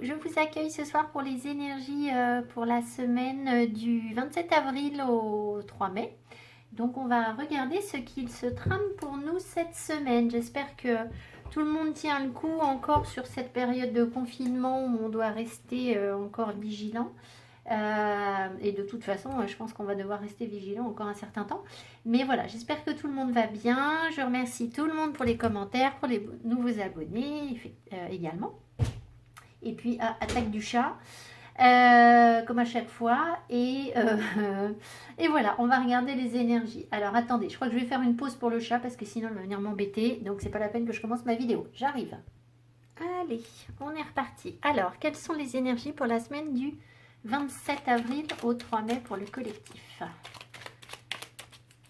je vous accueille ce soir pour les énergies pour la semaine du 27 avril au 3 mai. Donc on va regarder ce qu'il se trame pour nous cette semaine. J'espère que tout le monde tient le coup encore sur cette période de confinement où on doit rester encore vigilant. Et de toute façon, je pense qu'on va devoir rester vigilant encore un certain temps. Mais voilà, j'espère que tout le monde va bien. Je remercie tout le monde pour les commentaires, pour les nouveaux abonnés également. Et puis attaque du chat, comme à chaque fois. Et voilà, on va regarder les énergies. Alors attendez, je crois que je vais faire une pause pour le chat parce que sinon il va venir m'embêter. Donc c'est pas la peine que je commence ma vidéo. J'arrive. Allez, on est reparti. Alors, quelles sont les énergies pour la semaine du 27 avril au 3 mai pour le collectif?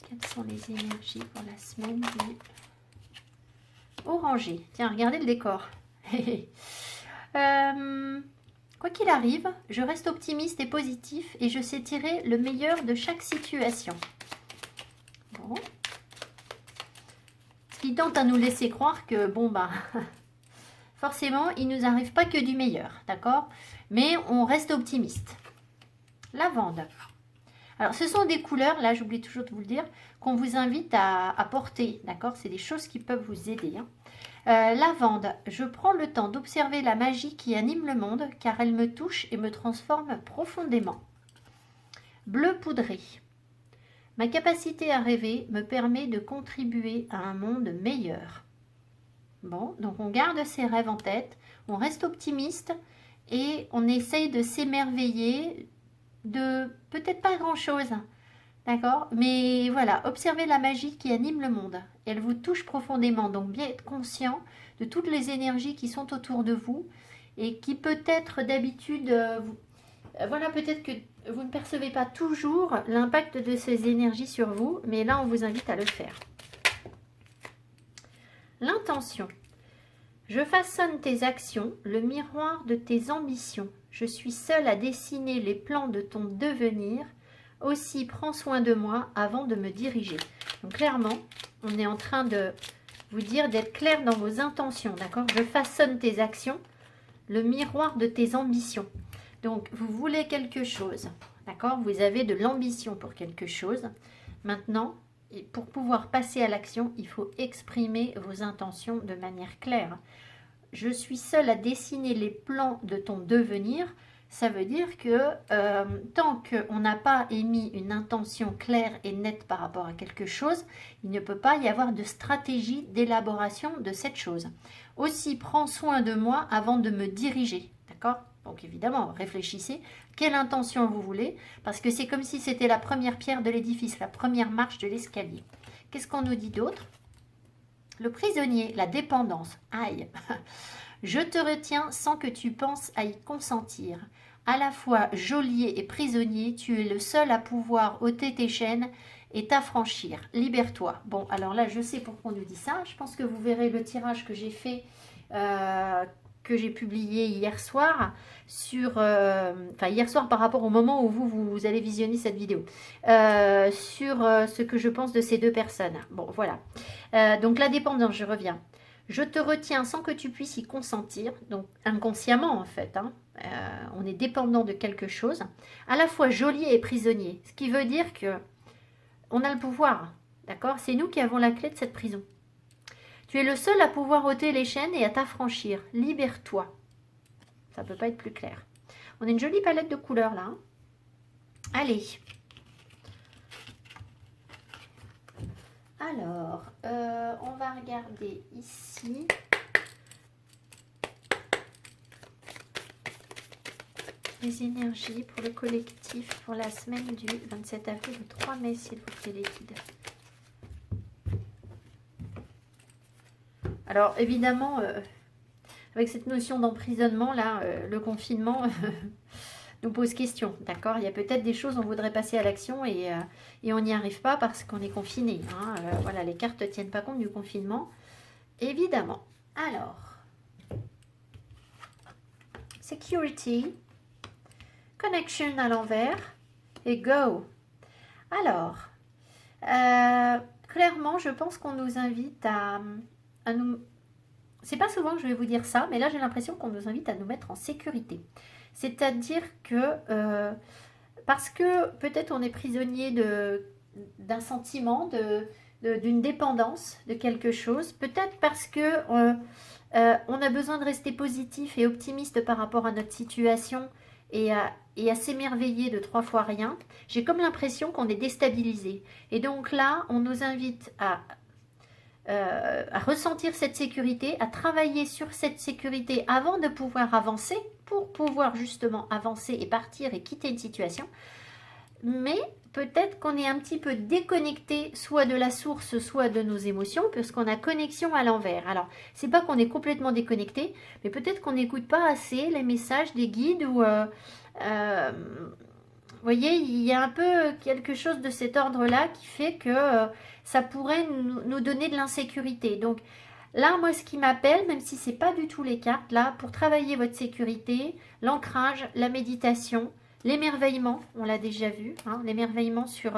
Quelles sont les énergies pour la semaine du orangé? Tiens, regardez le décor. Quoi qu'il arrive, je reste optimiste et positif et je sais tirer le meilleur de chaque situation. Bon. Ce qui tente à nous laisser croire que, bon, bah, forcément, il ne nous arrive pas que du meilleur, d'accord? Mais on reste optimiste. Lavande. Alors, ce sont des couleurs, là, j'oublie toujours de vous le dire, qu'on vous invite à porter, d'accord? C'est des choses qui peuvent vous aider, hein. Lavande, je prends le temps d'observer la magie qui anime le monde car elle me touche et me transforme profondément. Bleu poudré, ma capacité à rêver me permet de contribuer à un monde meilleur. Bon, donc on garde ses rêves en tête, on reste optimiste et on essaye de s'émerveiller de peut-être pas grand-chose. D'accord? Mais voilà, observez la magie qui anime le monde. Elle vous touche profondément. Donc bien être conscient de toutes les énergies qui sont autour de vous et qui peut-être d'habitude, voilà, peut-être que vous ne percevez pas toujours l'impact de ces énergies sur vous, mais là on vous invite à le faire. L'intention. Je façonne tes actions, le miroir de tes ambitions. Je suis seule à dessiner les plans de ton devenir. Aussi, prends soin de moi avant de me diriger. Donc clairement, on est en train de vous dire d'être clair dans vos intentions, d'accord? Je façonne tes actions, le miroir de tes ambitions. Donc, vous voulez quelque chose, d'accord? Vous avez de l'ambition pour quelque chose. Maintenant, pour pouvoir passer à l'action, il faut exprimer vos intentions de manière claire. Je suis seule à dessiner les plans de ton devenir. Ça veut dire que tant qu'on n'a pas émis une intention claire et nette par rapport à quelque chose, il ne peut pas y avoir de stratégie d'élaboration de cette chose. Aussi, prends soin de moi avant de me diriger, d'accord? Donc évidemment, réfléchissez, quelle intention vous voulez, parce que c'est comme si c'était la première pierre de l'édifice, la première marche de l'escalier. Qu'est-ce qu'on nous dit d'autre? Le prisonnier, la dépendance, aïe. Je te retiens sans que tu penses à y consentir. À la fois geôlier et prisonnier, tu es le seul à pouvoir ôter tes chaînes et t'affranchir. Libère-toi. Bon, alors là, je sais pourquoi on nous dit ça. Je pense que vous verrez le tirage que j'ai fait, que j'ai publié hier soir, hier soir par rapport au moment où vous allez visionner cette vidéo, sur ce que je pense de ces deux personnes. Bon, voilà. Donc la dépendance, je reviens. Je te retiens sans que tu puisses y consentir, donc inconsciemment en fait, hein. On est dépendant de quelque chose, à la fois geôlier et prisonnier, ce qui veut dire que on a le pouvoir, d'accord? C'est nous qui avons la clé de cette prison. Tu es le seul à pouvoir ôter les chaînes et à t'affranchir. Libère-toi. Ça ne peut pas être plus clair. On a une jolie palette de couleurs là, hein. Allez. Alors, on va regarder ici. Les énergies pour le collectif pour la semaine du 27 avril au 3 mai, s'il vous plaît, les guides. Alors, évidemment, avec cette notion d'emprisonnement, là, le confinement nous pose question, d'accord? Il y a peut-être des choses où on voudrait passer à l'action et on n'y arrive pas parce qu'on est confiné, hein. Voilà, les cartes ne tiennent pas compte du confinement, évidemment. Alors, security, connection à l'envers et go. Alors, clairement, je pense qu'on nous invite à nous... c'est pas souvent que je vais vous dire ça, mais là j'ai l'impression qu'on nous invite à nous mettre en sécurité. C'est-à-dire que parce que peut-être on est prisonnier d'un sentiment, d'une dépendance de quelque chose, peut-être parce que on a besoin de rester positif et optimiste par rapport à notre situation et à s'émerveiller de 3 fois rien. J'ai comme l'impression qu'on est déstabilisé. Et donc là, on nous invite à ressentir cette sécurité, à travailler sur cette sécurité avant de pouvoir avancer, pour pouvoir justement avancer et partir et quitter une situation. Mais peut-être qu'on est un petit peu déconnecté soit de la source, soit de nos émotions, puisqu'on a connexion à l'envers. Alors, c'est pas qu'on est complètement déconnecté, mais peut-être qu'on n'écoute pas assez les messages des guides ou... vous voyez, il y a un peu quelque chose de cet ordre-là qui fait que ça pourrait nous donner de l'insécurité. Donc là, moi, ce qui m'appelle, même si ce n'est pas du tout les cartes, là, pour travailler votre sécurité, l'ancrage, la méditation, l'émerveillement, on l'a déjà vu, hein, l'émerveillement sur,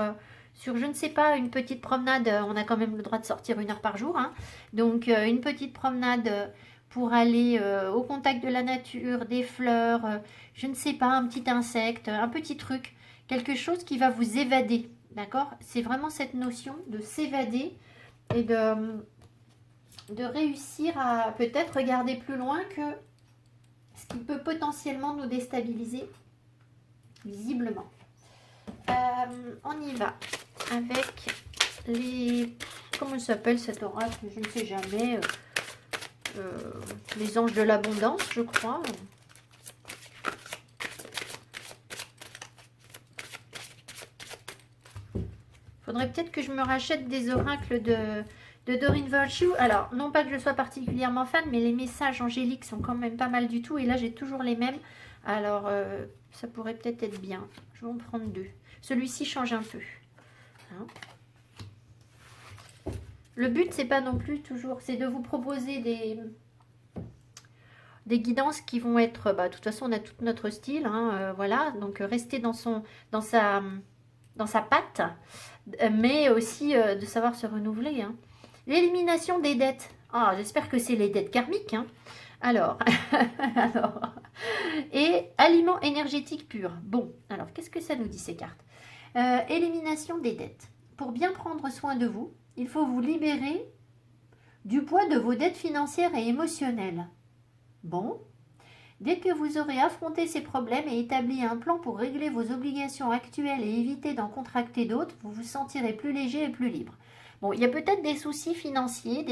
je ne sais pas, une petite promenade, on a quand même le droit de sortir 1 heure par jour, hein, donc une petite promenade pour aller au contact de la nature, des fleurs, je ne sais pas, un petit insecte, un petit truc, quelque chose qui va vous évader, d'accord? C'est vraiment cette notion de s'évader et de réussir à peut-être regarder plus loin que ce qui peut potentiellement nous déstabiliser, visiblement. On y va avec les... Comment ça s'appelle cet oracle? Je ne sais jamais. Les anges de l'abondance, je crois. Faudrait peut-être que je me rachète des oracles de Doreen Virtue. Alors, non pas que je sois particulièrement fan, mais les messages angéliques sont quand même pas mal du tout. Et là, j'ai toujours les mêmes. Alors, ça pourrait peut-être être bien. Je vais en prendre 2. Celui-ci change un peu. Hein? Le but, c'est pas non plus toujours... C'est de vous proposer des guidances qui vont être... de toute façon, on a tout notre style. Hein, voilà. Donc, rester dans sa patte. Mais aussi de savoir se renouveler. Hein. L'élimination des dettes. Ah, j'espère que c'est les dettes karmiques. Hein. Alors, et aliments énergétiques purs. Bon, alors, qu'est-ce que ça nous dit ces cartes? Élimination des dettes. Pour bien prendre soin de vous, il faut vous libérer du poids de vos dettes financières et émotionnelles. Bon. Dès que vous aurez affronté ces problèmes et établi un plan pour régler vos obligations actuelles et éviter d'en contracter d'autres, vous vous sentirez plus léger et plus libre. Bon, il y a peut-être des soucis financiers,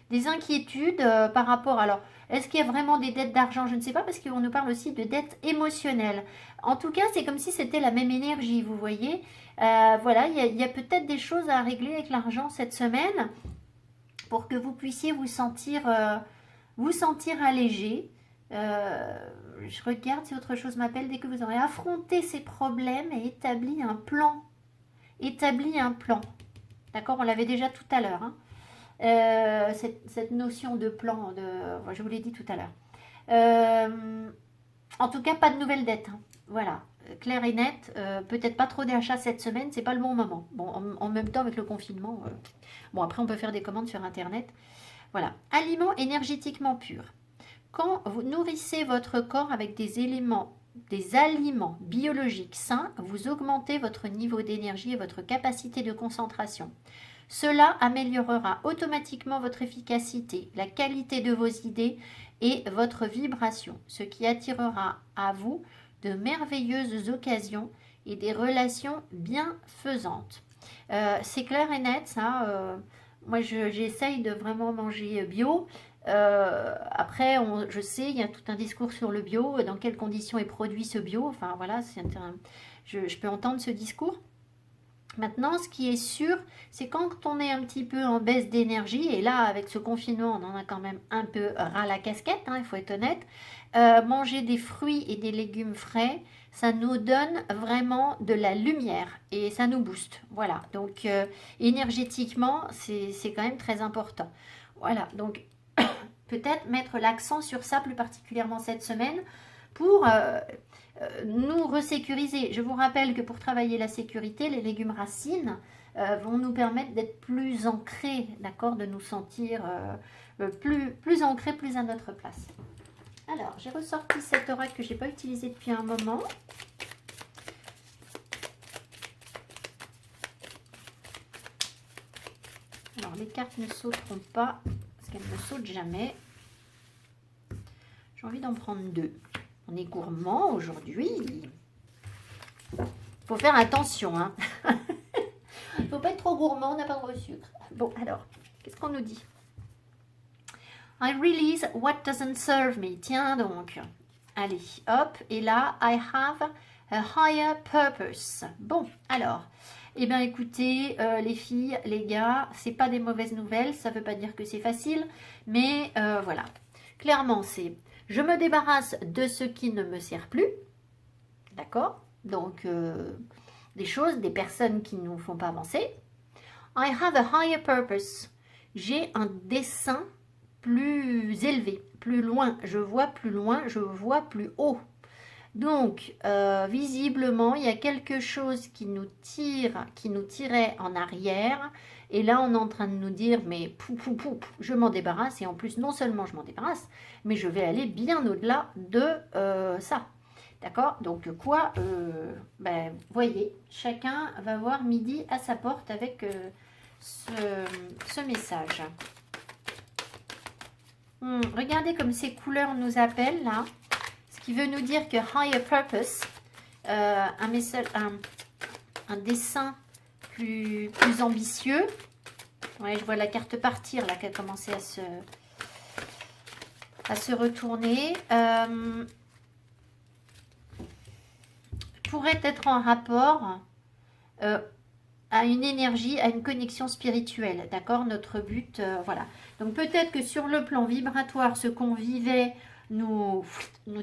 des inquiétudes par rapport... Alors, est-ce qu'il y a vraiment des dettes d'argent? Je ne sais pas, parce qu'on nous parle aussi de dettes émotionnelles. En tout cas, c'est comme si c'était la même énergie, vous voyez. Voilà, il y a peut-être des choses à régler avec l'argent cette semaine pour que vous puissiez vous sentir allégé. Je regarde si autre chose m'appelle. Dès que vous aurez affronté ces problèmes et établi un plan. D'accord, on l'avait déjà tout à l'heure. Hein. Cette notion de plan, je vous l'ai dit tout à l'heure. En tout cas, pas de nouvelles dettes. Hein. Voilà, clair et net. Peut-être pas trop d'achats cette semaine, c'est pas le bon moment. Bon, en même temps avec le confinement. Bon, après on peut faire des commandes sur Internet. Voilà, aliments énergétiquement purs. Quand vous nourrissez votre corps avec des aliments biologiques sains, vous augmentez votre niveau d'énergie et votre capacité de concentration. Cela améliorera automatiquement votre efficacité, la qualité de vos idées et votre vibration, ce qui attirera à vous de merveilleuses occasions et des relations bienfaisantes. C'est clair et net, ça. Moi, j'essaye de vraiment manger bio. Après, je sais, il y a tout un discours sur le bio, dans quelles conditions est produit ce bio. Enfin, voilà, je peux entendre ce discours. Maintenant, ce qui est sûr, c'est quand on est un petit peu en baisse d'énergie, et là, avec ce confinement, on en a quand même un peu ras la casquette, hein, il faut être honnête, manger des fruits et des légumes frais, ça nous donne vraiment de la lumière et ça nous booste. Voilà, donc énergétiquement, c'est quand même très important. Voilà, donc peut-être mettre l'accent sur ça plus particulièrement cette semaine pour nous resécuriser. Je vous rappelle que pour travailler la sécurité, les légumes racines vont nous permettre d'être plus ancrés, d'accord, de nous sentir plus ancré, plus à notre place. Alors, j'ai ressorti cet oracle que je n'ai pas utilisé depuis un moment. Alors, les cartes ne sauteront pas, parce qu'elles ne sautent jamais. J'ai envie d'en prendre 2. On est gourmand aujourd'hui. Il faut faire attention, hein. Il ne faut pas être trop gourmand, on n'a pas trop de sucre. Bon, alors, qu'est-ce qu'on nous dit? I release what doesn't serve me. Tiens donc. Allez, hop. Et là, I have a higher purpose. Bon, alors. Eh bien, écoutez, les filles, les gars, c'est pas des mauvaises nouvelles. Ça ne veut pas dire que c'est facile. Mais voilà. Clairement, c'est je me débarrasse de ce qui ne me sert plus. D'accord? Donc, des choses, des personnes qui ne nous font pas avancer. I have a higher purpose. J'ai un dessein plus élevé, plus loin. Je vois plus loin, je vois plus haut. Donc, visiblement, il y a quelque chose qui nous tirait en arrière. Et là, on est en train de nous dire, mais je m'en débarrasse. Et en plus, non seulement je m'en débarrasse, mais je vais aller bien au-delà de ça. D'accord? Donc, quoi voyez, chacun va voir midi à sa porte avec ce message. Regardez comme ces couleurs nous appellent, là. Ce qui veut nous dire que higher purpose, un dessin plus ambitieux. Ouais, je vois la carte partir, là, qui a commencé à se retourner. Pourrait être en rapport à une énergie, à une connexion spirituelle, d'accord? Notre but, voilà. Donc peut-être que sur le plan vibratoire, ce qu'on vivait nous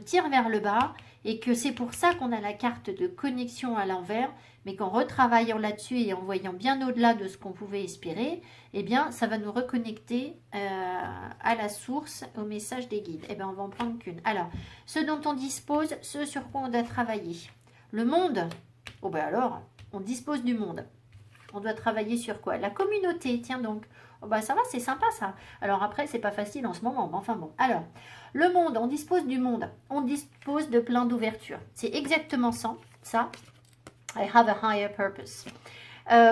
tire vers le bas et que c'est pour ça qu'on a la carte de connexion à l'envers, mais qu'en retravaillant là-dessus et en voyant bien au-delà de ce qu'on pouvait espérer, eh bien, ça va nous reconnecter à la source, au message des guides. Eh bien, on va en prendre qu'une. Alors, ce dont on dispose, ce sur quoi on doit travailler. Le monde, oh ben alors, on dispose du monde. On doit travailler sur quoi? La communauté, tiens donc. Oh ben ça va, c'est sympa ça. Alors après, c'est pas facile en ce moment, mais enfin bon. Alors, le monde, on dispose du monde. On dispose de plein d'ouvertures. C'est exactement ça. I have a higher purpose.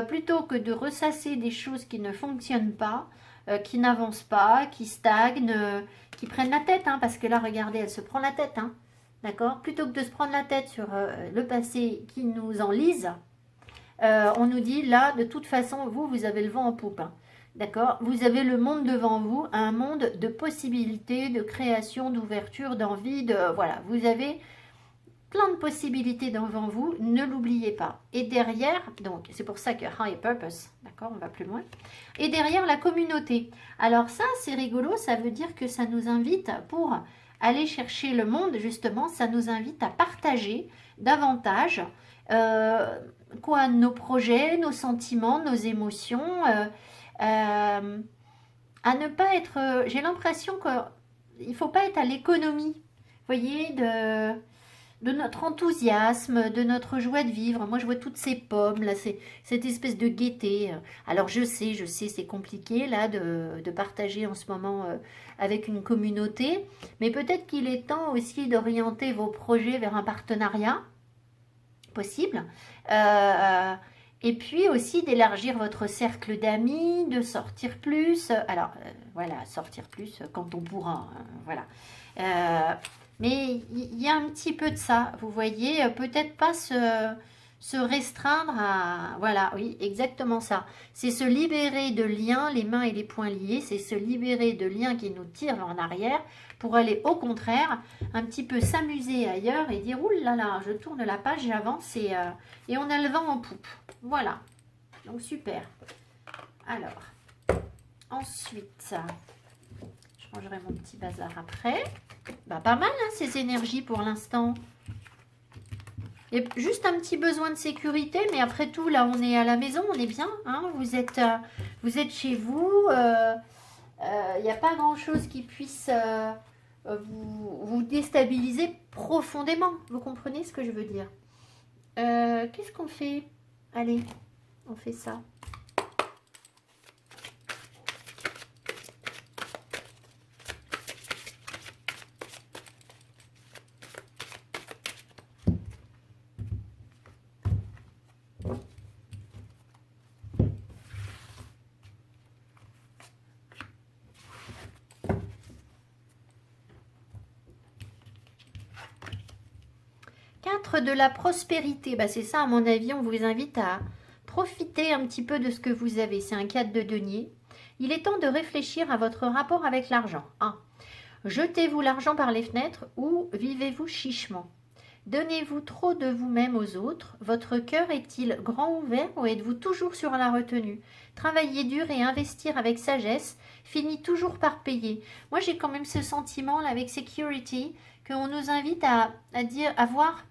Plutôt que de ressasser des choses qui ne fonctionnent pas, qui n'avancent pas, qui stagnent, qui prennent la tête, hein, parce que là, regardez, elle se prend la tête, hein. D'accord? Plutôt que de se prendre la tête sur le passé qui nous enlise, on nous dit là, de toute façon, vous avez le vent en poupe. Hein. D'accord? Vous avez le monde devant vous, un monde de possibilités, de création, d'ouverture, d'envie, voilà. Vous avez plein de possibilités devant vous, ne l'oubliez pas. Et derrière, donc c'est pour ça que high purpose, d'accord, on va plus loin. Et derrière, la communauté. Alors ça, c'est rigolo, ça veut dire que ça nous invite pour aller chercher le monde, justement, ça nous invite à partager davantage nos projets, nos sentiments, nos émotions, à ne pas être... j'ai l'impression qu'il ne faut pas être à l'économie, vous voyez, de notre enthousiasme, de notre joie de vivre. Moi, je vois toutes ces pommes, là, cette espèce de gaieté. Alors, je sais, c'est compliqué, là, de partager en ce moment avec une communauté. Mais peut-être qu'il est temps aussi d'orienter vos projets vers un partenariat possible. Et puis aussi d'élargir votre cercle d'amis, de sortir plus. Alors, voilà, sortir plus quand on pourra. Voilà. Mais il y a un petit peu de ça, vous voyez, peut-être pas se restreindre à... Voilà, oui, exactement ça. C'est se libérer de liens, les mains et les poings liés, c'est se libérer de liens qui nous tirent en arrière pour aller au contraire, un petit peu s'amuser ailleurs et dire, ouh là là, je tourne la page, j'avance et on a le vent en poupe. Voilà, donc super. Alors, ensuite... Je rangerai mon petit bazar après. Bah, pas mal, hein, ces énergies pour l'instant. Il y a juste un petit besoin de sécurité, mais après tout, là, on est à la maison, on est bien. Hein, vous êtes chez vous. Il n'y a pas grand-chose qui puisse vous déstabiliser profondément. Vous comprenez ce que je veux dire? Qu'est-ce qu'on fait? Allez, on fait ça. 4 de la prospérité. Bah, c'est ça, à mon avis, on vous invite à profiter un petit peu de ce que vous avez. C'est un 4 de denier. Il est temps de réfléchir à votre rapport avec l'argent. 1. Jetez-vous l'argent par les fenêtres ou vivez-vous chichement? Donnez-vous trop de vous-même aux autres? Votre cœur est-il grand ouvert ou êtes-vous toujours sur la retenue? Travailler dur et investir avec sagesse finit toujours par payer. Moi, j'ai quand même ce sentiment-là avec Security qu'on nous invite à dire, à voir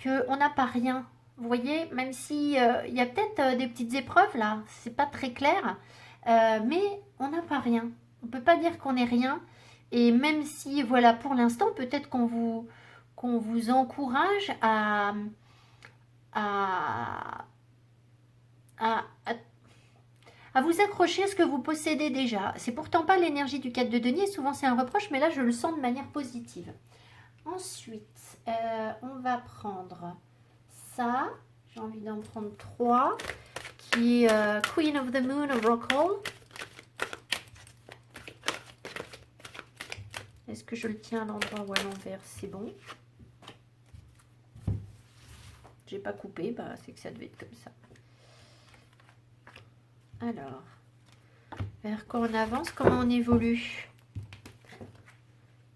qu'on n'a pas rien. Vous voyez, même si il y a peut-être des petites épreuves là, c'est pas très clair, mais on n'a pas rien. On peut pas dire qu'on n'est rien. Et même si, voilà, pour l'instant, peut-être qu'on vous encourage à, à, à, à vous accrocher à ce que vous possédez déjà. C'est pourtant pas l'énergie du 4 de denier, souvent c'est un reproche, mais là je le sens de manière positive. Ensuite, on va prendre ça. J'ai envie d'en prendre 3, qui est Queen of the Moon Oracle. Est-ce que je le tiens à l'endroit ou à l'envers? C'est bon. J'ai pas coupé, bah, c'est que ça devait être comme ça. Alors, vers quoi on avance? Comment on évolue?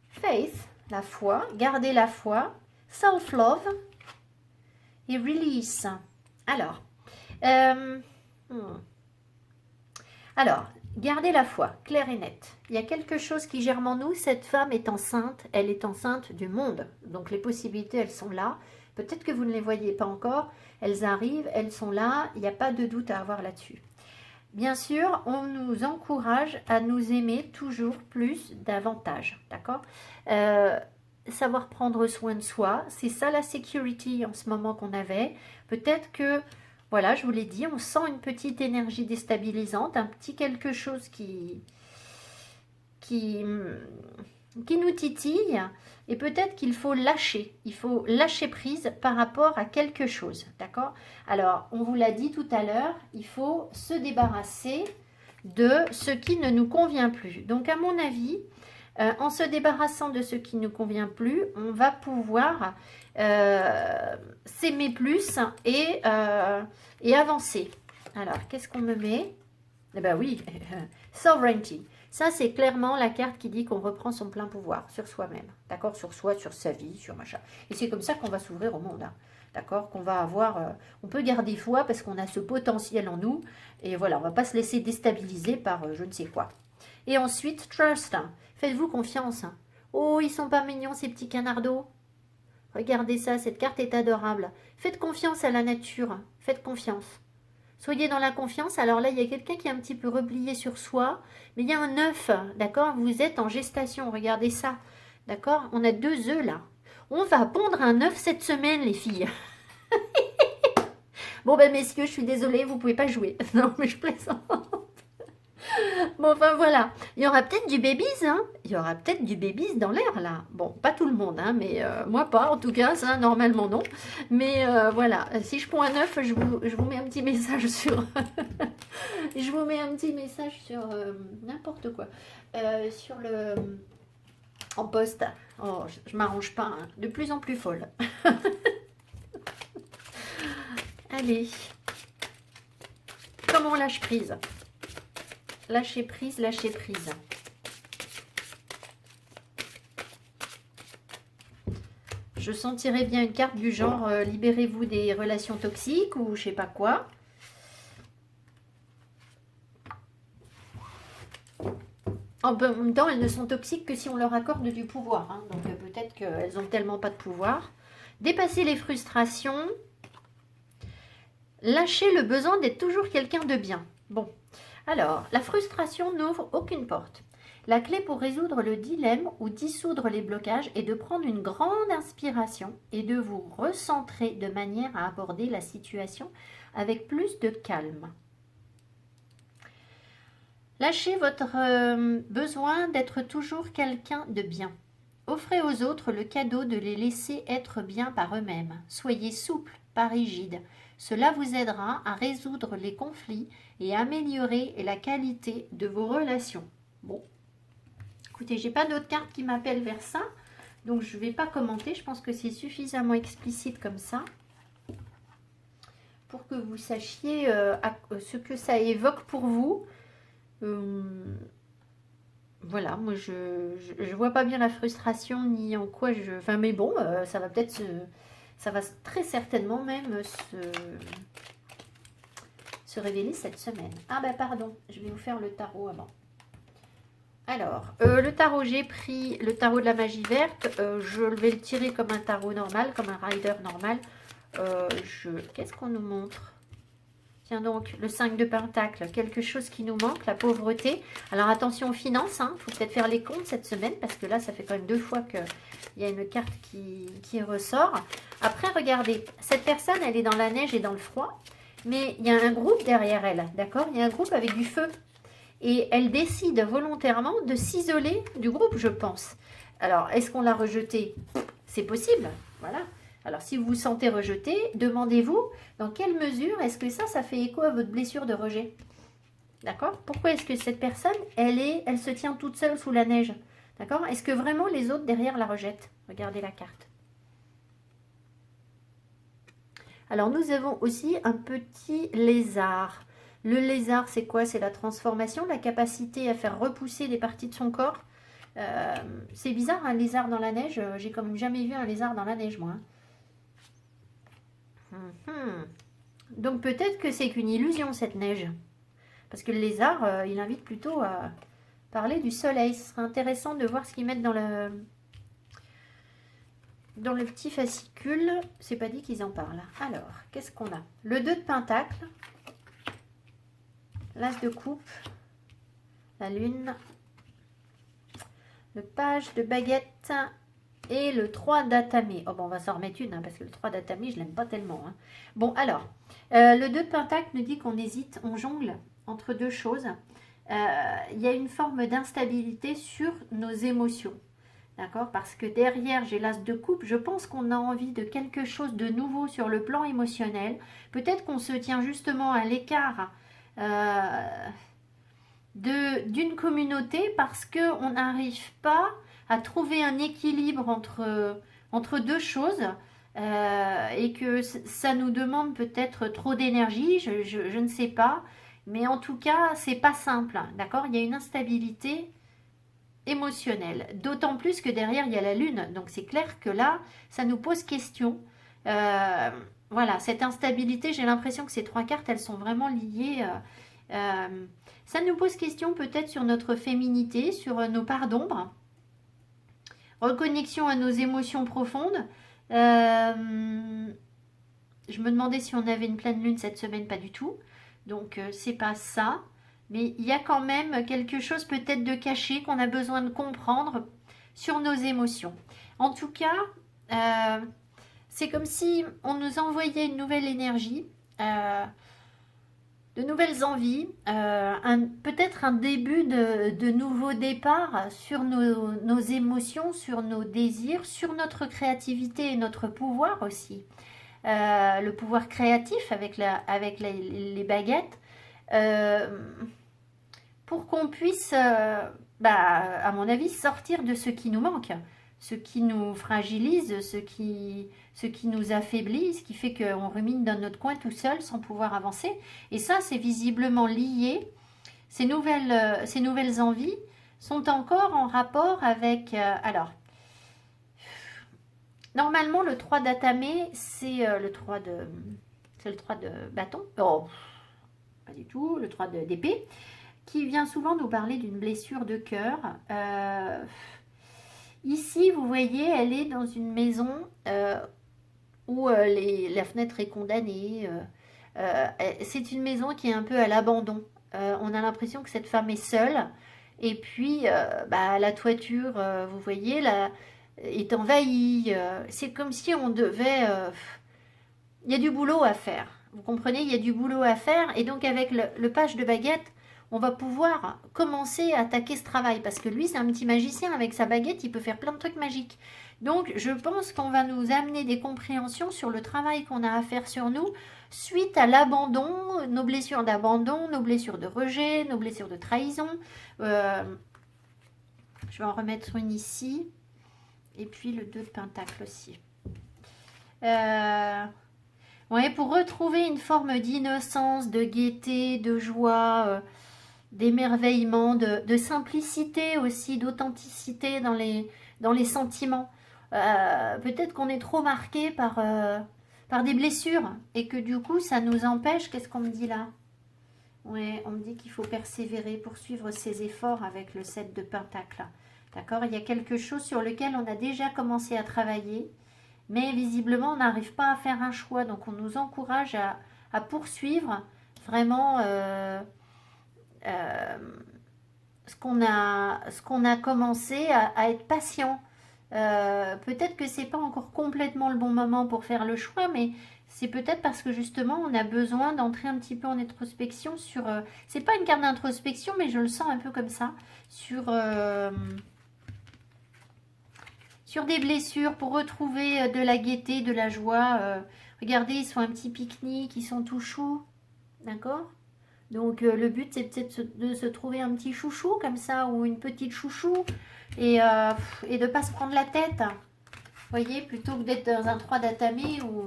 Faith, la foi, garder la foi, self-love et release. Alors, gardez la foi, clair et net. Il y a quelque chose qui germe en nous. Cette femme est enceinte, elle est enceinte du monde. Donc les possibilités, elles sont là. Peut-être que vous ne les voyez pas encore. Elles arrivent, elles sont là. Il n'y a pas de doute à avoir là-dessus. Bien sûr, on nous encourage à nous aimer toujours plus, davantage. D'accord? Savoir prendre soin de soi, c'est ça la security en ce moment qu'on avait. Peut-être que, voilà, je vous l'ai dit, on sent une petite énergie déstabilisante, un petit quelque chose qui nous titille. Et peut-être qu'il faut lâcher. Il faut lâcher prise par rapport à quelque chose. D'accord? Alors, on vous l'a dit tout à l'heure, il faut se débarrasser de ce qui ne nous convient plus. Donc, à mon avis, en se débarrassant de ce qui ne nous convient plus, on va pouvoir s'aimer plus et avancer. Alors, qu'est-ce qu'on me met? Eh bien oui, Sovereignty. Ça, c'est clairement la carte qui dit qu'on reprend son plein pouvoir sur soi-même. D'accord? Sur soi, sur sa vie, sur machin. Et c'est comme ça qu'on va s'ouvrir au monde. Hein. D'accord? Qu'on va avoir... on peut garder foi parce qu'on a ce potentiel en nous. Et voilà, on ne va pas se laisser déstabiliser par je ne sais quoi. Et ensuite, Trust. Faites-vous confiance. Hein. Oh, ils sont pas mignons, ces petits canardos. Regardez ça, cette carte est adorable. Faites confiance à la nature. Faites confiance. Soyez dans la confiance. Alors là, il y a quelqu'un qui est un petit peu replié sur soi. Mais il y a un œuf, d'accord? Vous êtes en gestation, regardez ça. D'accord? On a 2 œufs là. On va pondre un œuf cette semaine, les filles. Bon, ben messieurs, je suis désolée, vous ne pouvez pas jouer. Non, mais je plaisante. Bon, enfin voilà. Il y aura peut-être du babies, hein? Il y aura peut-être du babies dans l'air là. Bon, pas tout le monde, hein, mais moi pas en tout cas, ça normalement non. Mais voilà, si je prends un œuf, je vous mets un petit message sur... je vous mets un petit message sur n'importe quoi. Sur le... En poste. Oh, je m'arrange pas, hein. De plus en plus folle. Allez. Comment on lâche prise? Lâcher prise, lâcher prise. Je sentirais bien une carte du genre libérez-vous des relations toxiques ou je sais pas quoi. En même temps, elles ne sont toxiques que si on leur accorde du pouvoir. Hein. Donc peut-être qu'elles ont tellement pas de pouvoir. Dépasser les frustrations. Lâcher le besoin d'être toujours quelqu'un de bien. Bon. Alors, la frustration n'ouvre aucune porte. La clé pour résoudre le dilemme ou dissoudre les blocages est de prendre une grande inspiration et de vous recentrer de manière à aborder la situation avec plus de calme. Lâchez votre besoin d'être toujours quelqu'un de bien. Offrez aux autres le cadeau de les laisser être bien par eux-mêmes. Soyez souple, pas rigide. Cela vous aidera à résoudre les conflits et améliorer la qualité de vos relations. Bon, écoutez, j'ai pas d'autres cartes qui m'appellent vers ça. Donc, je ne vais pas commenter. Je pense que c'est suffisamment explicite comme ça pour que vous sachiez ce que ça évoque pour vous. Voilà, moi, je vois pas bien la frustration ni en quoi je... Enfin, mais bon, ça va peut-être ça va très certainement même se révéler cette semaine. Ah ben pardon, je vais vous faire le tarot avant. Alors, le tarot, j'ai pris le tarot de la magie verte. Je vais le tirer comme un tarot normal, comme un rider normal. Qu'est-ce qu'on nous montre? Tiens donc, le 5 de Pentacle, quelque chose qui nous manque, la pauvreté. Alors attention aux finances, il faut peut-être faire les comptes cette semaine, parce que là, ça fait quand même 2 fois qu'il y a une carte qui ressort. Après, regardez, cette personne, elle est dans la neige et dans le froid, mais il y a un groupe derrière elle, d'accord? Il y a un groupe avec du feu. Et elle décide volontairement de s'isoler du groupe, je pense. Alors, est-ce qu'on l'a rejetée? C'est possible, voilà. Alors, si vous vous sentez rejeté, demandez-vous dans quelle mesure est-ce que ça fait écho à votre blessure de rejet. D'accord? Pourquoi est-ce que cette personne, elle se tient toute seule sous la neige? D'accord? Est-ce que vraiment les autres derrière la rejettent? Regardez la carte. Alors, nous avons aussi un petit lézard. Le lézard, c'est quoi? C'est la transformation, la capacité à faire repousser les parties de son corps. C'est bizarre, un lézard dans la neige. J'ai quand même jamais vu un lézard dans la neige, moi. Donc peut-être que c'est qu'une illusion, cette neige. Parce que le lézard, il invite plutôt à parler du soleil. Ce serait intéressant de voir ce qu'ils mettent dans le petit fascicule. C'est pas dit qu'ils en parlent. Alors, qu'est-ce qu'on a? Le 2 de Pentacle. L'As de coupe. La lune. Le page de baguette. Et le 3 d'Atamé. Oh bon, on va s'en remettre une, parce que le 3 d'Atamé, je l'aime pas tellement. Bon, alors, le 2 de Pentacle nous dit qu'on hésite, on jongle entre deux choses. Il y a une forme d'instabilité sur nos émotions. D'accord? Parce que derrière, j'ai l'As de coupe. Je pense qu'on a envie de quelque chose de nouveau sur le plan émotionnel. Peut-être qu'on se tient justement à l'écart d'une communauté parce qu'on n'arrive pas à trouver un équilibre entre deux choses et que ça nous demande peut-être trop d'énergie, je ne sais pas, mais en tout cas, c'est pas simple, d'accord? Il y a une instabilité émotionnelle, d'autant plus que derrière, il y a la lune, donc c'est clair que là, ça nous pose question. Voilà, cette instabilité, j'ai l'impression que ces 3 cartes, elles sont vraiment liées... ça nous pose question peut-être sur notre féminité, sur nos parts d'ombre. Reconnexion à nos émotions profondes. Je me demandais si on avait une pleine lune cette semaine, pas du tout. Donc, c'est pas ça. Mais il y a quand même quelque chose peut-être de caché qu'on a besoin de comprendre sur nos émotions. En tout cas, c'est comme si on nous envoyait une nouvelle énergie. De nouvelles envies, peut-être un début de nouveau départ sur nos émotions, sur nos désirs, sur notre créativité et notre pouvoir aussi. Le pouvoir créatif avec les baguettes, pour qu'on puisse, à mon avis, sortir de ce qui nous manque, ce qui nous fragilise, ce qui nous affaiblit, ce qui fait qu'on rumine dans notre coin tout seul sans pouvoir avancer. Et ça, c'est visiblement lié. Ces nouvelles envies sont encore en rapport avec... alors, normalement, le 3 d'Atamé, c'est le 3 de bâton. Oh, pas du tout, le 3 d'épée, qui vient souvent nous parler d'une blessure de cœur. Ici, vous voyez, elle est dans une maison où la fenêtre est condamnée. C'est une maison qui est un peu à l'abandon. On a l'impression que cette femme est seule. Et puis, la toiture, vous voyez, est envahie. C'est comme si on devait... il y a du boulot à faire. Vous comprenez, il y a du boulot à faire. Et donc, avec le page de baguette, on va pouvoir commencer à attaquer ce travail. Parce que lui, c'est un petit magicien. Avec sa baguette, il peut faire plein de trucs magiques. Donc, je pense qu'on va nous amener des compréhensions sur le travail qu'on a à faire sur nous suite à l'abandon, nos blessures d'abandon, nos blessures de rejet, nos blessures de trahison. Je vais en remettre une ici. Et puis le 2 de Pentacle aussi. Ouais, pour retrouver une forme d'innocence, de gaieté, de joie, d'émerveillement, de simplicité aussi, d'authenticité dans les sentiments. Peut-être qu'on est trop marqué par des blessures et que du coup ça nous empêche. Qu'est-ce qu'on me dit là? Ouais, on me dit qu'il faut persévérer, poursuivre ses efforts avec le 7 de Pentacle. D'accord? Il y a quelque chose sur lequel on a déjà commencé à travailler, mais visiblement on n'arrive pas à faire un choix. Donc on nous encourage à poursuivre vraiment euh, ce qu'on a commencé, à être patient. Peut-être que c'est pas encore complètement le bon moment pour faire le choix, mais c'est peut-être parce que justement on a besoin d'entrer un petit peu en introspection sur. C'est pas une carte d'introspection, mais je le sens un peu comme ça sur des blessures pour retrouver de la gaieté, de la joie. Regardez, ils font un petit pique-nique, ils sont tout choux, d'accord? Donc le but c'est peut-être de se trouver un petit chouchou comme ça ou une petite chouchou et de ne pas se prendre la tête. Vous voyez, plutôt que d'être dans un 3 d'Atame où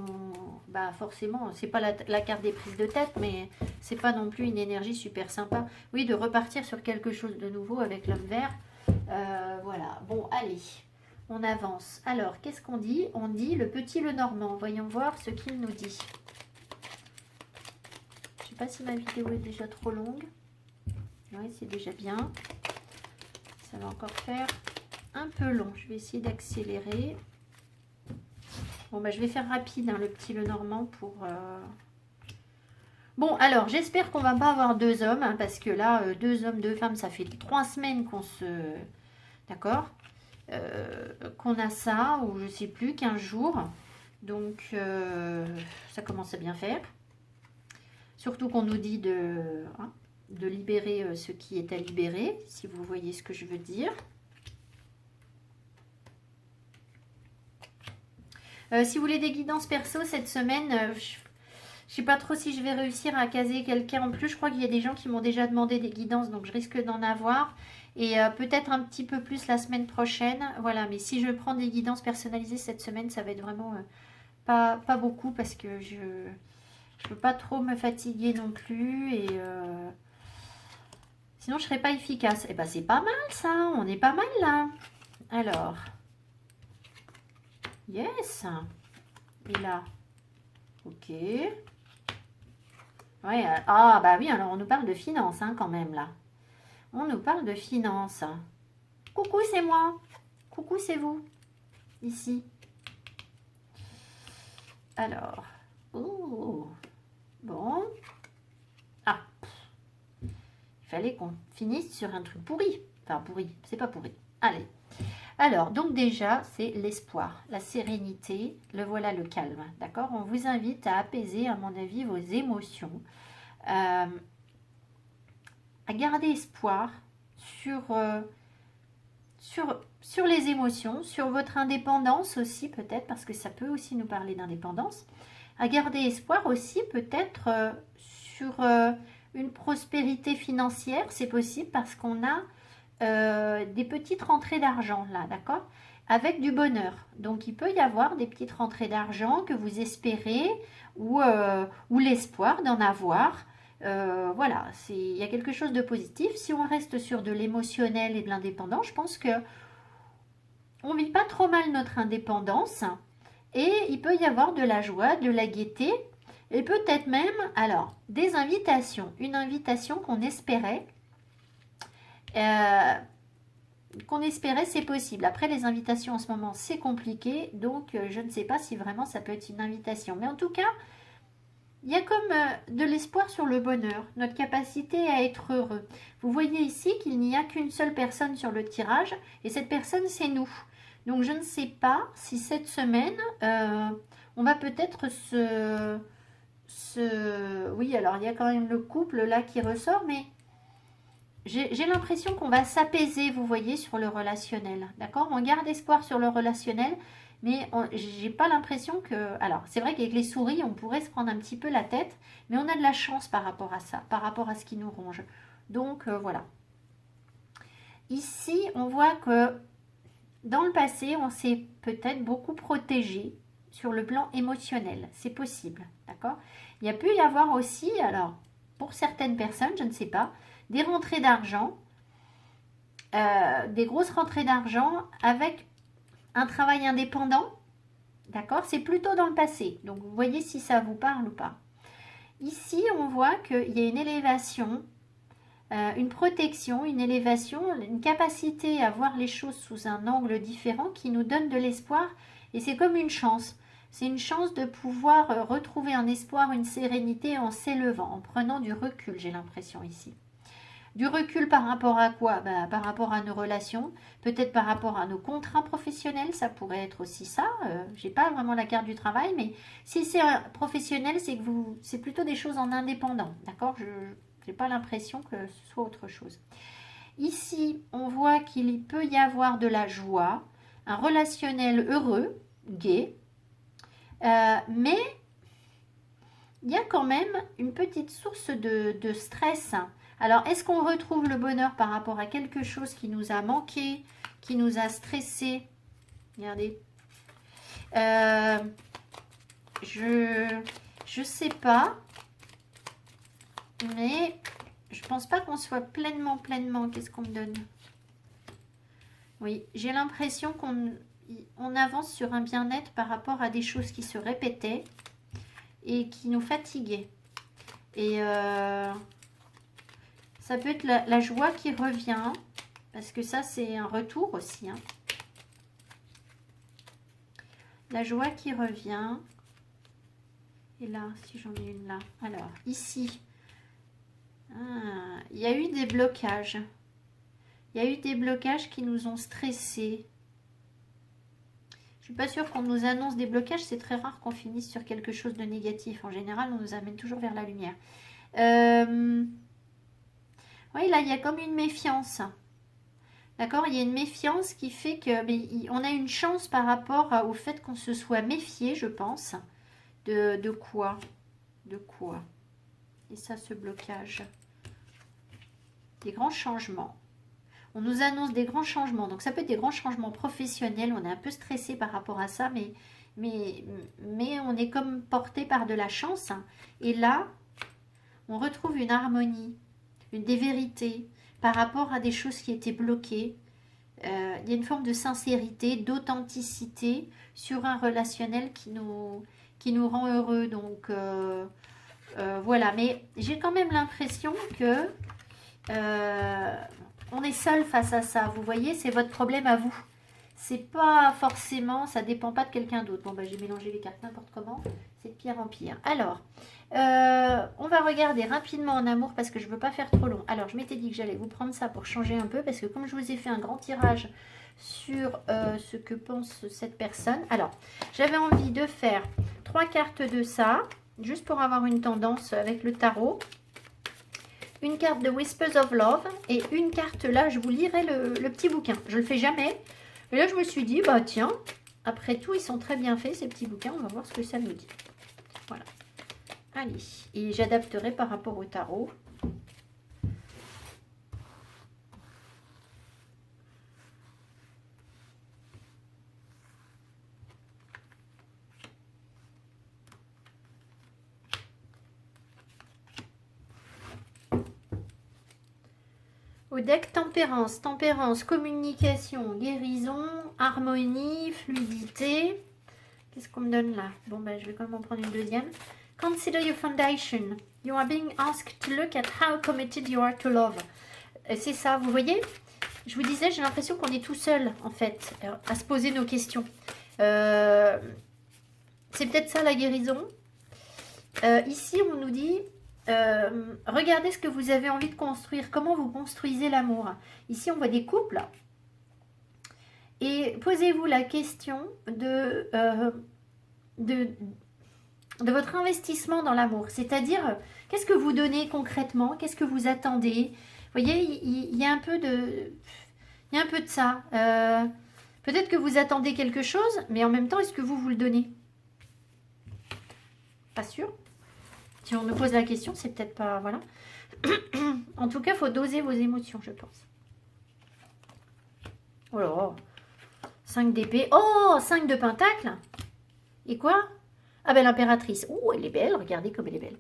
bah forcément c'est pas la carte des prises de tête, mais c'est pas non plus une énergie super sympa. Oui, de repartir sur quelque chose de nouveau avec l'homme vert. Voilà, bon allez, on avance. Alors qu'est-ce qu'on dit? On dit le petit le normand. Voyons voir ce qu'il nous dit. Je sais pas si ma vidéo est déjà trop longue. Oui, c'est déjà bien. Ça va encore faire un peu long. Je vais essayer d'accélérer. Bon, bah, je vais faire rapide, hein, le petit le normand pour... Bon, alors, j'espère qu'on va pas avoir deux hommes, hein, parce que là, deux hommes, deux femmes, ça fait 3 semaines qu'on se... D'accord, qu'on a ça, ou je sais plus, 15 jours. Donc, ça commence à bien faire. Surtout qu'on nous dit de libérer ce qui est à libérer, si vous voyez ce que je veux dire. Si vous voulez des guidances perso cette semaine, je ne sais pas trop si je vais réussir à caser quelqu'un en plus. Je crois qu'il y a des gens qui m'ont déjà demandé des guidances, donc je risque d'en avoir. Et peut-être un petit peu plus la semaine prochaine. Voilà, mais si je prends des guidances personnalisées cette semaine, ça va être vraiment pas beaucoup parce que je ne peux pas trop me fatiguer non plus. Et sinon, je ne serai pas efficace. Et ben, c'est pas mal ça, on est pas mal là. Alors, yes. Et là, ok. Ouais, ah bah oui, alors on nous parle de finances hein, quand même là. On nous parle de finances. Coucou, c'est moi. Coucou, c'est vous. Ici. Alors. Oh. Bon. Ah. Il fallait qu'on finisse sur un truc pourri. Enfin, pourri. C'est pas pourri. Allez. Alors, donc déjà, c'est l'espoir, la sérénité, le voilà le calme. D'accord? On vous invite à apaiser, à mon avis, vos émotions. À garder espoir sur les émotions, sur votre indépendance aussi peut-être, parce que ça peut aussi nous parler d'indépendance. À garder espoir aussi peut-être sur une prospérité financière, c'est possible parce qu'on a des petites rentrées d'argent là, d'accord? Avec du bonheur. Donc il peut y avoir des petites rentrées d'argent que vous espérez ou l'espoir d'en avoir. Voilà, il y a quelque chose de positif. Si on reste sur de l'émotionnel et de l'indépendant, je pense que on vit pas trop mal notre indépendance et il peut y avoir de la joie, de la gaieté et peut-être même, alors, des invitations. Une invitation qu'on espérait. C'est possible. Après, les invitations en ce moment, c'est compliqué. Donc, je ne sais pas si vraiment ça peut être une invitation. Mais en tout cas, il y a comme de l'espoir sur le bonheur, notre capacité à être heureux. Vous voyez ici qu'il n'y a qu'une seule personne sur le tirage. Et cette personne, c'est nous. Donc, je ne sais pas si cette semaine, on va peut-être Oui, alors, il y a quand même le couple là qui ressort, mais... J'ai l'impression qu'on va s'apaiser, vous voyez, sur le relationnel. D'accord? On garde espoir sur le relationnel, mais j'ai pas l'impression que... Alors, c'est vrai qu'avec les souris, on pourrait se prendre un petit peu la tête, mais on a de la chance par rapport à ça, par rapport à ce qui nous ronge. Donc, voilà. Ici, on voit que dans le passé, on s'est peut-être beaucoup protégé sur le plan émotionnel. C'est possible, d'accord? Il y a pu y avoir aussi, alors, pour certaines personnes, je ne sais pas, des rentrées d'argent, des grosses rentrées d'argent avec un travail indépendant, d'accord? C'est plutôt dans le passé. Donc, vous voyez si ça vous parle ou pas. Ici, on voit qu'il y a une élévation, une protection, une élévation, une capacité à voir les choses sous un angle différent qui nous donne de l'espoir. Et c'est comme une chance. C'est une chance de pouvoir retrouver un espoir, une sérénité en s'élevant, en prenant du recul, j'ai l'impression ici. Du recul par rapport à quoi? Par rapport à nos relations, peut-être par rapport à nos contrats professionnels, ça pourrait être aussi ça. J'ai pas vraiment la carte du travail, mais si c'est professionnel, c'est que c'est plutôt des choses en indépendant, d'accord? Je n'ai pas l'impression que ce soit autre chose. Ici, on voit qu'il peut y avoir de la joie, un relationnel heureux, gai, mais il y a quand même une petite source de stress. Alors, est-ce qu'on retrouve le bonheur par rapport à quelque chose qui nous a manqué, qui nous a stressé? Regardez. Je sais pas, mais je pense pas qu'on soit pleinement. Qu'est-ce qu'on me donne? Oui, j'ai l'impression qu'on avance sur un bien-être par rapport à des choses qui se répétaient et qui nous fatiguaient. Et ça peut être la joie qui revient, parce que ça, c'est un retour aussi. Hein. La joie qui revient. Et là, si j'en ai une là. Alors, ici, il y a eu des blocages. Il y a eu des blocages qui nous ont stressés. Je suis pas sûre qu'on nous annonce des blocages. C'est très rare qu'on finisse sur quelque chose de négatif. En général, on nous amène toujours vers la lumière. Oui, là, il y a comme une méfiance. D'accord? Il y a une méfiance qui fait que on a une chance par rapport au fait qu'on se soit méfié, je pense. De quoi? De quoi? Et ça, ce blocage. Des grands changements. On nous annonce des grands changements. Donc, ça peut être des grands changements professionnels. On est un peu stressé par rapport à ça, mais on est comme porté par de la chance. Et là, on retrouve une harmonie, des vérités par rapport à des choses qui étaient bloquées. Il y a une forme de sincérité, d'authenticité sur un relationnel qui nous rend heureux. Donc, voilà. Mais j'ai quand même l'impression que on est seul face à ça. Vous voyez, c'est votre problème à vous. C'est pas forcément, ça dépend pas de quelqu'un d'autre. Bon, j'ai mélangé les cartes n'importe comment. C'est de pire en pire. Alors, on va regarder rapidement en amour parce que je veux pas faire trop long. Alors, je m'étais dit que j'allais vous prendre ça pour changer un peu parce que comme je vous ai fait un grand tirage sur ce que pense cette personne. Alors, j'avais envie de faire 3 cartes de ça, juste pour avoir une tendance avec le tarot. Une carte de Whispers of Love et une carte là, je vous lirai le petit bouquin. Je le fais jamais. Et là, je me suis dit, bah tiens, après tout, ils sont très bien faits, ces petits bouquins. On va voir ce que ça nous dit. Voilà. Allez. Et j'adapterai par rapport au tarot. Au deck tempérance, communication, guérison, harmonie, fluidité. Qu'est-ce qu'on me donne là? Bon, je vais quand même en prendre une deuxième. Consider your foundation. You are being asked to look at how committed you are to love. C'est ça, vous voyez? Je vous disais, j'ai l'impression qu'on est tout seul, en fait, à se poser nos questions. C'est peut-être ça la guérison. Ici, on nous dit... regardez ce que vous avez envie de construire, comment vous construisez l'amour. Ici, on voit des couples. Et posez-vous la question de votre investissement dans l'amour. C'est-à-dire, qu'est-ce que vous donnez concrètement? Qu'est-ce que vous attendez? Vous voyez, il y a un peu de ça. Peut-être que vous attendez quelque chose, mais en même temps, est-ce que vous le donnez? Pas sûr. Si on nous pose la question, c'est peut-être pas... Voilà. En tout cas, il faut doser vos émotions, je pense. Oh là, 5 d'épée. Oh, 5 de pentacle. Et quoi? Ah ben l'impératrice. Oh, elle est belle, regardez comme elle est belle.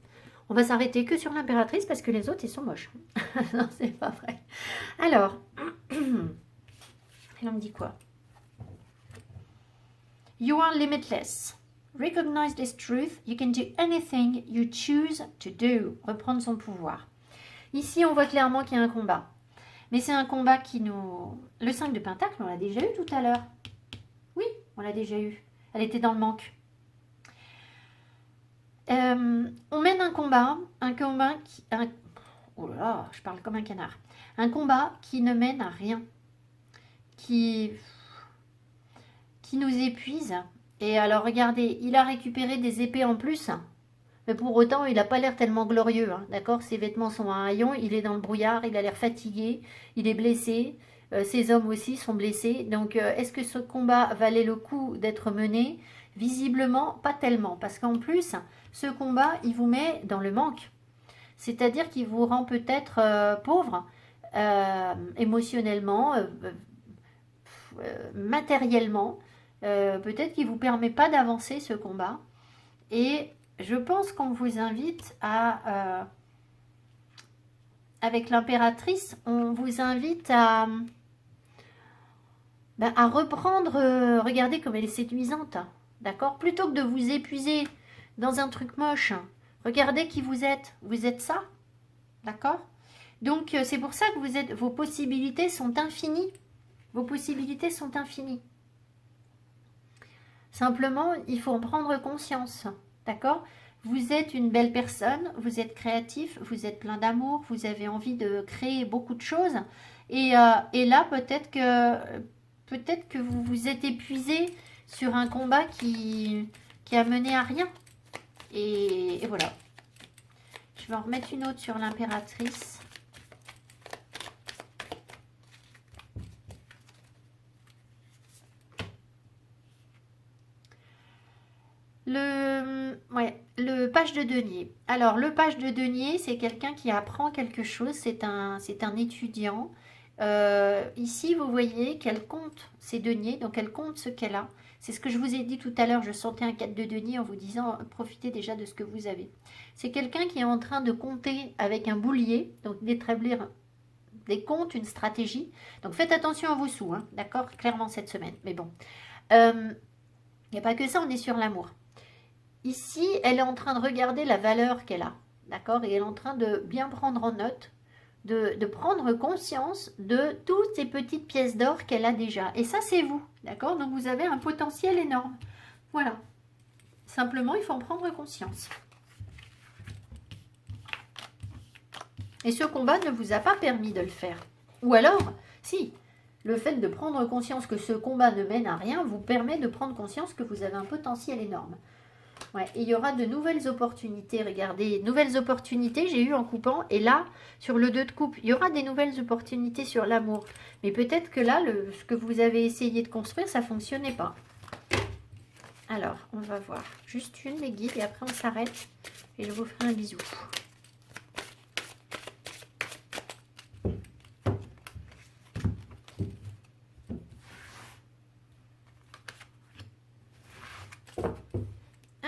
On va s'arrêter que sur l'impératrice parce que les autres, ils sont moches. Non, c'est pas vrai. Alors, elle en me dit quoi? You are limitless. Recognize this truth. You can do anything you choose to do. Reprendre son pouvoir. Ici, on voit clairement qu'il y a un combat. Mais c'est un combat qui nous... Le 5 de pentacle, on l'a déjà eu tout à l'heure. Oui, on l'a déjà eu. Elle était dans le manque. On mène un combat qui... Oh là là, je parle comme un canard. Un combat qui ne mène à rien. Qui nous épuise. Et alors, regardez, il a récupéré des épées en plus. Mais pour autant, il n'a pas l'air tellement glorieux. Hein, d'accord? Ses vêtements sont à haillons, il est dans le brouillard, il a l'air fatigué, il est blessé. Ses hommes aussi sont blessés. Donc, est-ce que ce combat valait le coup d'être mené? Visiblement, pas tellement. Parce qu'en plus, ce combat, il vous met dans le manque. C'est-à-dire qu'il vous rend peut-être pauvre émotionnellement, matériellement. Peut-être qu'il ne vous permet pas d'avancer ce combat. Et je pense qu'on vous invite à... avec l'impératrice, on vous invite à reprendre... regardez comme elle est séduisante. D'accord? Plutôt que de vous épuiser dans un truc moche, regardez qui vous êtes. Vous êtes ça. D'accord? Donc, c'est pour ça que vos possibilités sont infinies. Vos possibilités sont infinies. Simplement, il faut en prendre conscience. D'accord? Vous êtes une belle personne, vous êtes créatif, vous êtes plein d'amour, vous avez envie de créer beaucoup de choses. Et là, peut-être que vous vous êtes épuisé sur un combat qui a mené à rien. Et voilà. Je vais en remettre une autre sur l'impératrice. Le page de denier. Alors, le page de denier, c'est quelqu'un qui apprend quelque chose. C'est un étudiant. Ici, vous voyez qu'elle compte ses deniers. Donc, elle compte ce qu'elle a. C'est ce que je vous ai dit tout à l'heure. Je sentais un 4 de denier en vous disant, profitez déjà de ce que vous avez. C'est quelqu'un qui est en train de compter avec un boulier. Donc, d'établir des comptes, une stratégie. Donc, faites attention à vos sous. Hein, d'accord? Clairement cette semaine. Mais bon. Il n'y a pas que ça, on est sur l'amour. Ici, elle est en train de regarder la valeur qu'elle a, d'accord? Et elle est en train de bien prendre en note, de prendre conscience de toutes ces petites pièces d'or qu'elle a déjà. Et ça, c'est vous, d'accord? Donc, vous avez un potentiel énorme. Voilà. Simplement, il faut en prendre conscience. Et ce combat ne vous a pas permis de le faire. Ou alors, si, le fait de prendre conscience que ce combat ne mène à rien vous permet de prendre conscience que vous avez un potentiel énorme. Ouais, et il y aura de nouvelles opportunités. Regardez, nouvelles opportunités, j'ai eu en coupant. Et là, sur le 2 de coupe, il y aura des nouvelles opportunités sur l'amour. Mais peut-être que là, ce que vous avez essayé de construire, ça ne fonctionnait pas. Alors, on va voir. Juste une des guides et après on s'arrête. Et je vous ferai un bisou.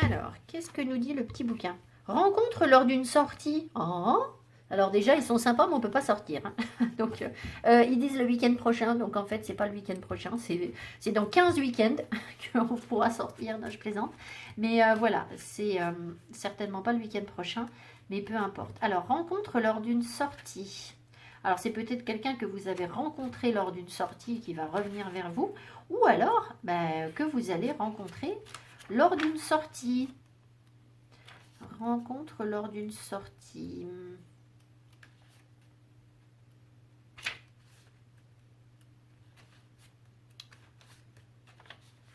Alors, qu'est-ce que nous dit le petit bouquin? Rencontre lors d'une sortie. Oh, alors déjà, ils sont sympas, mais on ne peut pas sortir. Hein. Donc, ils disent le week-end prochain. Donc, en fait, c'est pas le week-end prochain. C'est dans 15 week-ends qu'on pourra sortir. Non, je plaisante. Mais voilà, c'est certainement pas le week-end prochain. Mais peu importe. Alors, rencontre lors d'une sortie. Alors, c'est peut-être quelqu'un que vous avez rencontré lors d'une sortie qui va revenir vers vous. Ou alors, que vous allez rencontrer lors d'une sortie. Rencontre lors d'une sortie.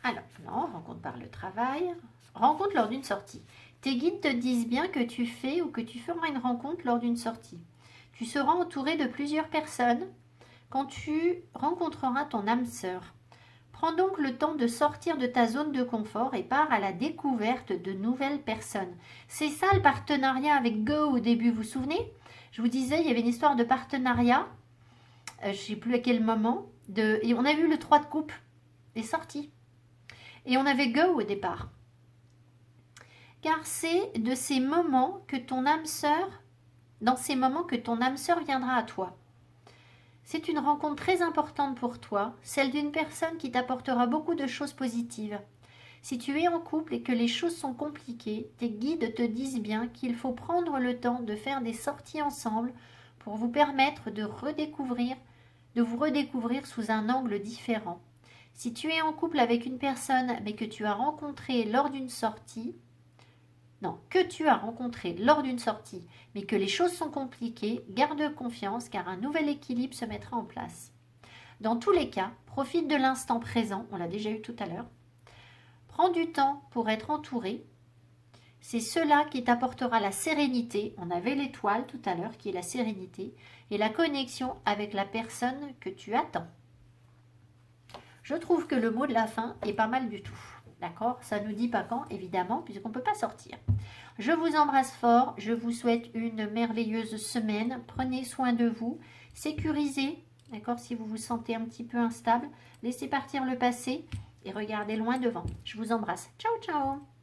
Alors, non, rencontre par le travail. Rencontre lors d'une sortie. Tes guides te disent bien que tu fais ou que tu feras une rencontre lors d'une sortie. Tu seras entouré de plusieurs personnes quand tu rencontreras ton âme sœur. Prends donc le temps de sortir de ta zone de confort et pars à la découverte de nouvelles personnes. C'est ça le partenariat avec Go au début, vous vous souvenez? Je vous disais, il y avait une histoire de partenariat, je ne sais plus à quel moment, et on a vu le 3 de coupe. est sorti. Et on avait go au départ. Car c'est de ces moments que ton âme sœur, dans ces moments que ton âme sœur viendra à toi. C'est une rencontre très importante pour toi, celle d'une personne qui t'apportera beaucoup de choses positives. Si tu es en couple et que les choses sont compliquées, tes guides te disent bien qu'il faut prendre le temps de faire des sorties ensemble pour vous permettre de vous redécouvrir sous un angle différent. Si tu es en couple avec une personne mais que tu as rencontrée lors d'une sortie, mais que les choses sont compliquées, garde confiance car un nouvel équilibre se mettra en place. Dans tous les cas, profite de l'instant présent, on l'a déjà eu tout à l'heure. Prends du temps pour être entouré. C'est cela qui t'apportera la sérénité. On avait l'étoile tout à l'heure qui est la sérénité et la connexion avec la personne que tu attends. Je trouve que le mot de la fin est pas mal du tout. D'accord? Ça ne nous dit pas quand, évidemment, puisqu'on ne peut pas sortir. Je vous embrasse fort. Je vous souhaite une merveilleuse semaine. Prenez soin de vous. Sécurisez. D'accord? Si vous vous sentez un petit peu instable, laissez partir le passé et regardez loin devant. Je vous embrasse. Ciao, ciao!